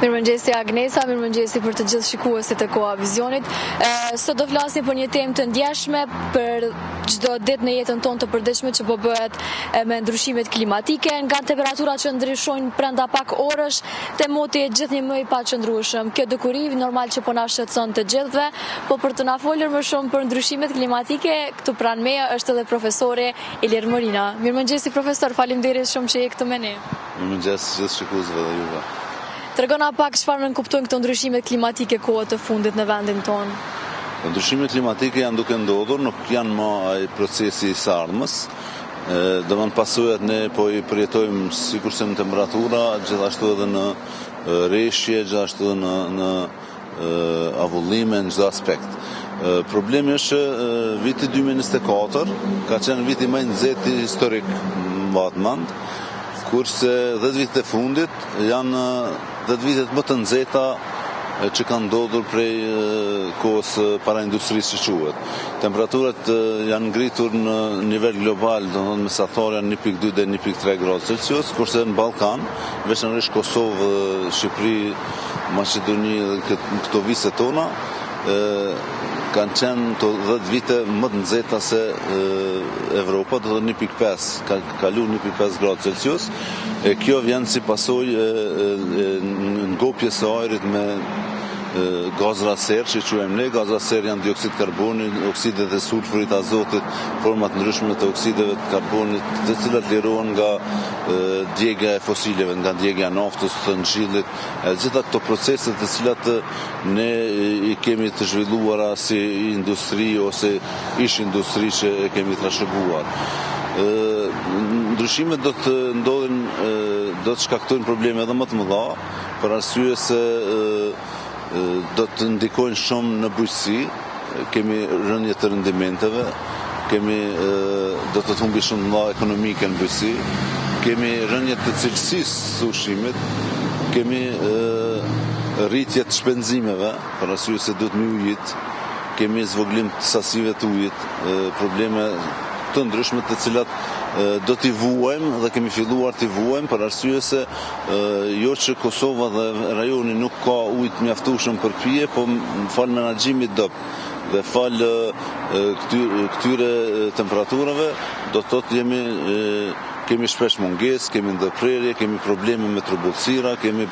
Mirëmëngjesi Agnesa, mirëmëngjesi për të gjithë shikuesit e Koha Vizionit. Sot do flasim për një temë të ndjeshme, për çdo ditë në jetën tonë të përditshme që po bëhet me ndryshimet klimatike, nga temperaturat që ndryshojnë brenda pak orësh, te moti e gjithnjë më i paqëndrueshëm. Kjo dukuri normal që po na shqetëson të gjithëve, po për të na folur më shumë për ndryshimet klimatike, këtu pranë meje është edhe profesori Ilir Morina. Mirëmëngjesi profesor, faleminderit shumë që je këtu me ne. Mirëmëngjes gjithë shikuesve dhe juve. Tregona pak çfarë nënkuptojnë këto ndryshimet klimatike kohët të fundit në vendin tonë. Ndryshimet klimatike janë duke ndodhur, nuk janë më ai procesi i sarmës. Domthon pasojat ne po i përjetojmë sikurse në temperatura, gjithashtu edhe në rreshje, gjithashtu në avullime në çdo aspekt. Problemi është viti 2024 ka qenë viti më i nxehtë historik mbahet mend, kurse 10 vitet e fundit janë 10 vitet më të nxehta që kanë ndodhur prej kohës para industrisë që quhet. Temperaturat janë ngritur në nivel global, domethënë mesatar janë 1.2 deri 1.3 gradë Celsius, kurse në Ballkan, veçanërisht Kosovë, Shqipëri, Maqedoni dhe këto viste tona, kanë qenë të 10 vite më të nxehta se Evropa, do të 1.5, ka kalu 1.5 gradë Celsius. Kjo vjen si pasojë ngopjes së ajrit me gazra serë që quajmë ne. Gazra serë janë dioksid karboni, oksidet e sulfurit, azotit, format ndryshme të oksideve të karbonit, të cilat lirohen nga djegja e fosileve, nga djegja e naftës, të ngjillit, gjitha këto procese të cilat ne i kemi të zhvilluara si industri ose ish industri që e kemi trashëguar. Ndryshimet do të ndodhin, do të shkaktojnë probleme edhe më të mëdha, për arsye se do të ndikojnë shumë në bujqësi, kemi rënje të rendimenteve, do të humbi shumë mëdha ekonomike në bujqësi, kemi rënje të cilësisë së ushqimit, kemi rritje të shpenzimeve, për arsye se duhet më ujit, kemi zvoglim të sasive të ujit, probleme të ndryshme të cilat do t'i vuajmë dhe kemi filluar t'i vuajmë për arsye se jo që Kosova dhe rajoni nuk ka ujë të mjaftueshëm për pije, po fal menaxhimit DOP dhe fal këtyre temperaturave do të thotë kemi shpesh mungesë, kemi ndërprerje, kemi probleme me trubullsira, kemi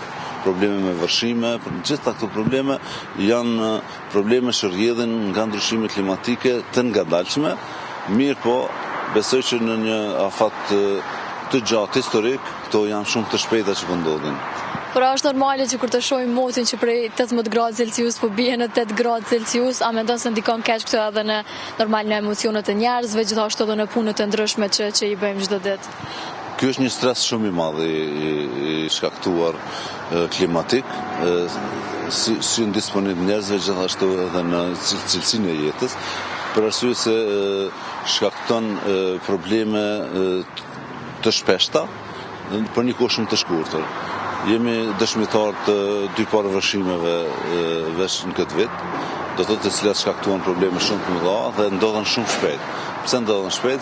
probleme me vërshime. Gjitha këto probleme janë probleme që rrjedhin nga ndryshimet klimatike të ngadalshme. Mirë po, besoj që në një afat të gjatë historik, këto janë shumë të shpejta që po ndodhin. Por është normale që kur të shohim motin që prej 18 gradë Celsius po bie në 8 gradë Celsius, a mendon se ndikon keq këto edhe në normal në emocionet e njerëzve, gjithashtu edhe në punët e ndryshme që i bëjmë çdo ditë? Ky është një stres shumë i madh i shkaktuar klimatik, si në disponim njerëzve, gjithashtu edhe në cilësinë e jetës, për arsye se shkakton probleme të shpeshta për një kohë shumë të shkurtër. Jemi dëshmitar të dy parë vërshimeve veç në këtë vit, do të thotë të cilat shkaktuan probleme shumë të mëdha dhe ndodhen shumë shpejt. Pse ndodhen shpejt?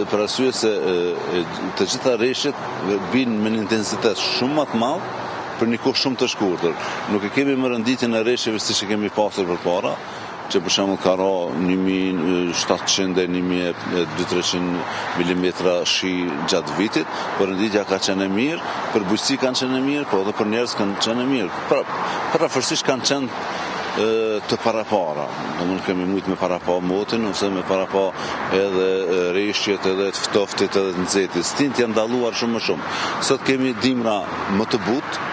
Për arsye se të gjitha rreshtet bijnë me një intensitet shumë më të madh për një kohë shumë të shkurtër. Nuk e kemi më renditjen e rreshjeve siç e kemi pasur përpara, që për shembull ka ra 1700 deri 1200 mm shi gjatë vitit, por renditja ka qenë e mirë, për bujqësi kanë qenë e mirë, po edhe për njerëz kanë qenë e mirë. Parafërsisht kanë qenë të parapara. Domthonë kemi mujt me parapa motin, ose me parapa edhe rreshjet, edhe të ftoftit, edhe të nxehtit. Stint janë dalluar shumë më shumë. Sot kemi dimra më të butë,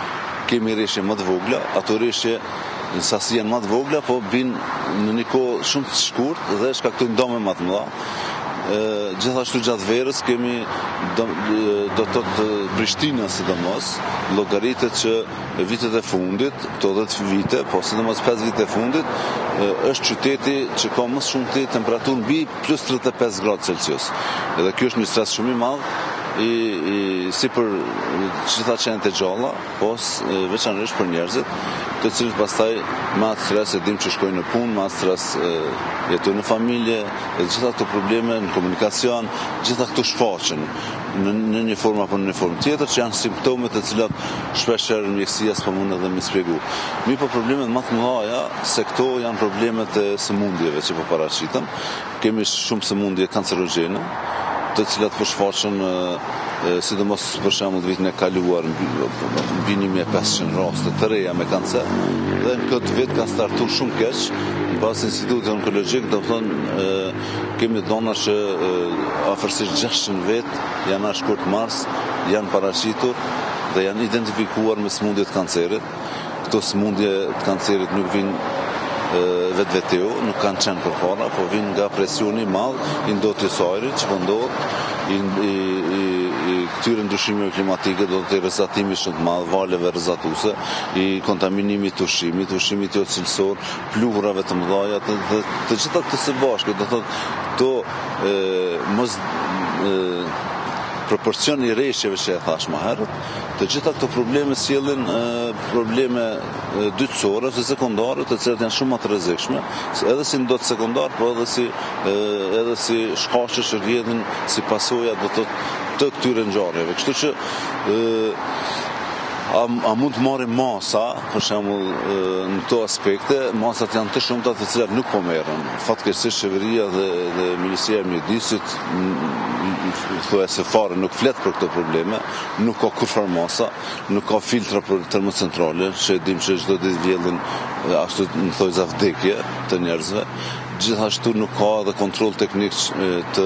kemi rreshje më të vogla, ato rreshje në sasi janë më të vogla, po binë në një kohë shumë të shkurtë dhe shkaktojnë dëme më të mëdha. Gjithashtu gjatë verës kemi do të thotë Prishtina sidomos, llogaritet që vitet e fundit, këto 10 vite, po sidomos 5 vite e fundit, është qyteti që ka më shumë temperaturë mbi plus 35 gradë Celsius. Edhe kjo është një stres shumë i madh si për gjitha qenet e gjalla, veçanërisht për njerëzit, të cilët pastaj me atë stres e dim që shkojnë në punë, me atë stres jetojnë në familje, e gjitha këto probleme në komunikacion, gjitha këto shfaqen në një formë apo në një formë tjetër, që janë simptome të cilat shpeshherë mjekësia s'po mund edhe me shpjegu. Mi po problemet më të mëdha se këto janë problemet e sëmundjeve që po paraqiten. Kemi shumë sëmundje kancerogjene, të cilat po shfaqen sidomos për shembull vitin e kaluar mbi 1500 raste të reja me kancer, dhe në këtë vit ka startuar shumë keq. Pas Institutit Onkologjik, do të thonë, kemi dhëna që afërsisht 600 vet janë shkurt mars, janë paraqitur dhe janë identifikuar me sëmundje të kancerit. Këto sëmundje të kancerit nuk vinë vetveteu, nuk kanë qenë përpara, po vinë nga presioni i madh i ndotjes së ajrit që po ndodh, i këtyre ndryshimeve klimatike, do të rrezatimi shumë të madh, valeve rrezatuese, i kontaminimit të ushqimit jo cilësor, pluhurave të mëdha, të gjitha këto së bashku, do thotë to mos proporcion i rreshjeve që e thash më herët, të gjitha këto probleme sjellin probleme dytësore ose sekondare, të cilat janë shumë më të rrezikshme, edhe si ndot sekondar, po edhe si shkaqe që rrjedhin si pasojë të këtyre ngjarjeve. Kështu që a mund të marrim masa, për shembull, në këto aspekte, masat janë të shumta të cilat nuk po merren. Fatkeqësisht qeveria dhe Ministria e Mjedisit thuajse fare nuk flet për këto probleme, nuk ka kurfar masa, nuk ka filtra për termocentrale, që dim që çdo ditë vjellin ashtu në thojza vdekje të njerëzve. Gjithashtu nuk ka edhe kontroll teknik të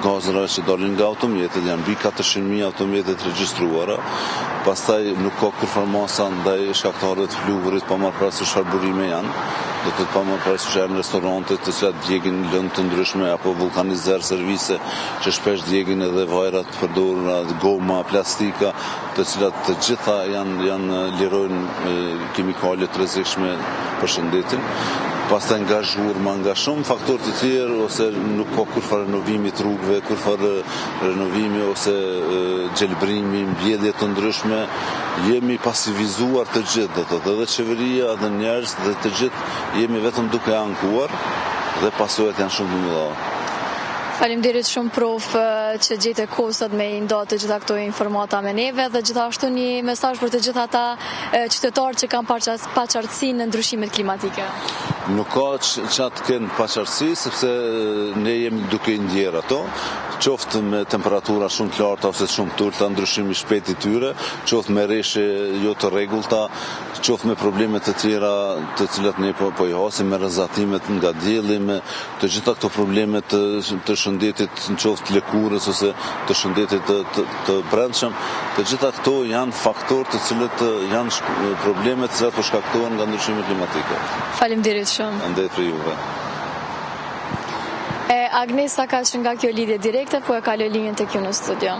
gazrave që dalin nga automjetet, janë mbi 400.000 automjetet regjistruara. Pastaj nuk ka kurfar masa ndaj shkaktarëve të fluhurit, pa marrë parasysh çfarë burime janë. Do të pa marrë parasysh janë restorante të cilat djegin lëndë të ndryshme apo vulkanizer servise që shpesh djegin edhe vajra të përdorura, goma, plastika, të cilat të gjitha janë lirojnë kimikale të rrezikshme për shëndetin. Pastaj nga zhurma, nga shumë faktorë të tjerë, ose nuk ka kurfar renovimi të rrugëve, kurfar renovimi ose gjelbrimi, mbjedhje të ndryshme, jemi pasivizuar të gjithë, do thotë, edhe qeveria, edhe njerëz, dhe të gjithë jemi vetëm duke ankuar dhe pasojat janë shumë të mëdha. Faleminderit shumë prof që gjete kohë sot me i ndonë të gjitha këto informata me neve, dhe gjithashtu një mesazh për të gjitha ata qytetarë që kanë paqartësi në ndryshimet klimatike. Nuk ka që atë kënë paqartësi, sepse ne jemi duke i ndjerë ato, qoftë me temperatura shumë të larta ose shumë të ulta, ndryshimi shpejt i tyre, qoftë me rreshje jo të rregullta, qoftë me probleme të tjera të cilat ne po i hasim, me rrezatimet nga dielli, me të gjitha këto probleme të shëndetit, në qoftë lëkurës ose të shëndetit të brendshëm, të gjitha këto janë faktorë të cilët janë probleme të cilat po shkaktohen nga ndryshimet klimatike. Faleminderit shumë. Ande për juve. Agnesa ka që nga kjo lidhje direkte, po e kaloj linjën tek ju në studio.